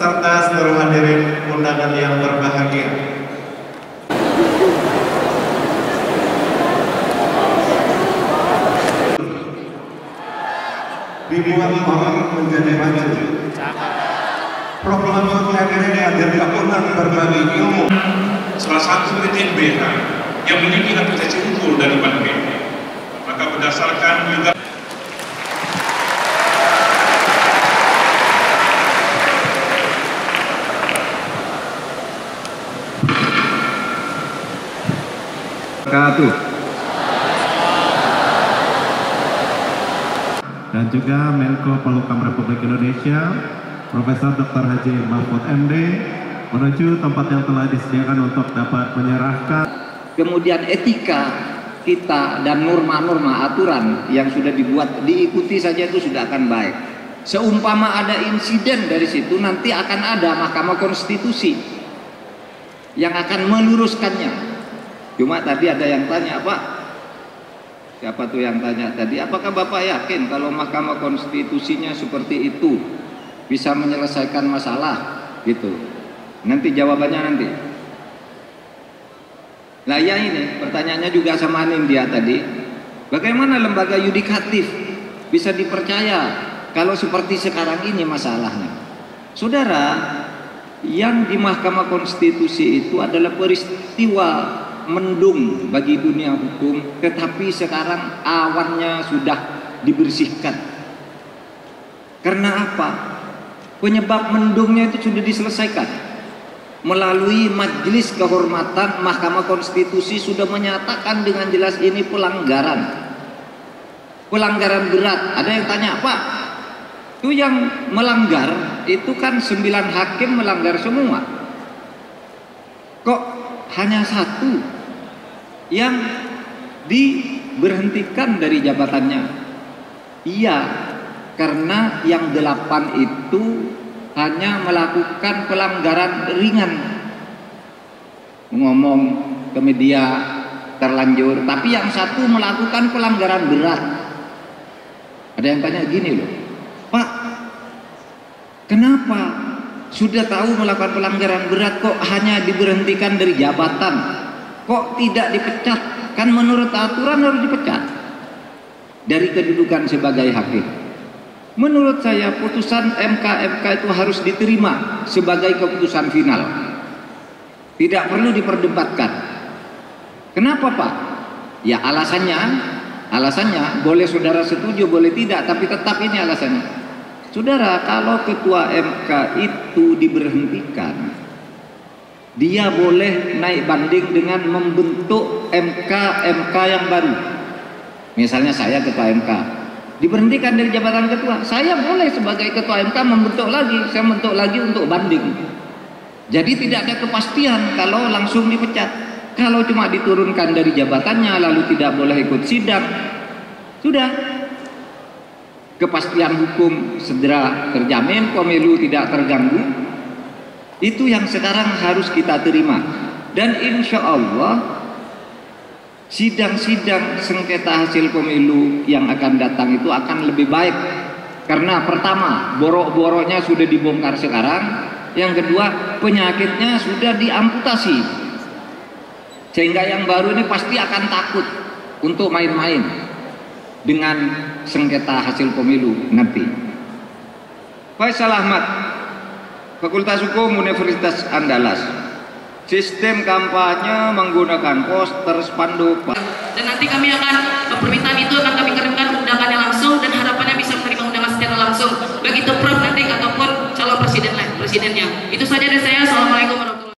serta seluruh hadirin undangan yang berbahagia. Dibuat orang menjadi maju. Program ini hadir kapunan berbagi ilmu. Salah satu UTBK yang memiliki reputasi unggul dari Bandung. Maka berdasarkan juga dan juga Menko Polhukam Republik Indonesia Profesor Dr. Haji Mahfud MD menuju tempat yang telah disediakan untuk dapat menyerahkan. Kemudian etika kita dan norma-norma aturan yang sudah dibuat diikuti saja itu sudah akan baik. Seumpama ada insiden dari situ, nanti akan ada Mahkamah Konstitusi yang akan meluruskannya. Cuma tadi ada yang tanya, Pak, siapa tuh yang tanya tadi, apakah Bapak yakin kalau Mahkamah Konstitusinya seperti itu bisa menyelesaikan masalah gitu? Nanti jawabannya nanti. Nah ya ini pertanyaannya juga sama Nindya tadi, bagaimana lembaga yudikatif bisa dipercaya kalau seperti sekarang ini masalahnya? Saudara, yang di Mahkamah Konstitusi itu adalah peristiwa mendung bagi dunia hukum, tetapi sekarang awannya sudah dibersihkan. Karena apa? Penyebab mendungnya itu sudah diselesaikan melalui Majelis Kehormatan Mahkamah Konstitusi, sudah menyatakan dengan jelas ini pelanggaran berat. Ada yang tanya, Pak, itu yang melanggar itu kan 9 hakim melanggar semua, kok hanya 1 yang diberhentikan dari jabatannya? Iya, karena yang 8 itu hanya melakukan pelanggaran ringan, ngomong ke media terlanjur, tapi yang 1 melakukan pelanggaran berat. Ada yang tanya gini loh, Pak, kenapa sudah tahu melakukan pelanggaran berat kok hanya diberhentikan dari jabatan, kok tidak dipecat? Kan menurut aturan harus dipecat dari kedudukan sebagai hakim. Menurut saya putusan MK itu harus diterima sebagai keputusan final, tidak perlu diperdebatkan. Kenapa, Pak? Ya alasannya boleh saudara setuju, boleh tidak, tapi tetap ini alasannya. Saudara, kalau ketua MK itu diberhentikan, dia boleh naik banding dengan membentuk MK yang baru. Misalnya saya ketua MK, diberhentikan dari jabatan ketua, saya boleh sebagai ketua MK membentuk lagi, saya bentuk lagi untuk banding. Jadi tidak ada kepastian kalau langsung dipecat. Kalau cuma diturunkan dari jabatannya lalu tidak boleh ikut sidang, sudah kepastian hukum segera terjamin, pemilu tidak terganggu. Itu yang sekarang harus kita terima. Dan insya Allah sidang-sidang sengketa hasil pemilu yang akan datang itu akan lebih baik. Karena pertama, borok-boroknya sudah dibongkar sekarang. Yang kedua, penyakitnya sudah diamputasi. Sehingga yang baru ini pasti akan takut untuk main-main dengan sengketa hasil pemilu nanti. Faisal Ahmad, Fakultas Hukum Universitas Andalas. Sistem kampanye menggunakan poster, spanduk. Dan nanti kami akan permintaan itu akan kami kirimkan undangannya langsung dan harapannya bisa menerima undangan secara langsung. Begitu Prof nanti ataupun calon presidennya. Itu saja dari saya. Assalamualaikum.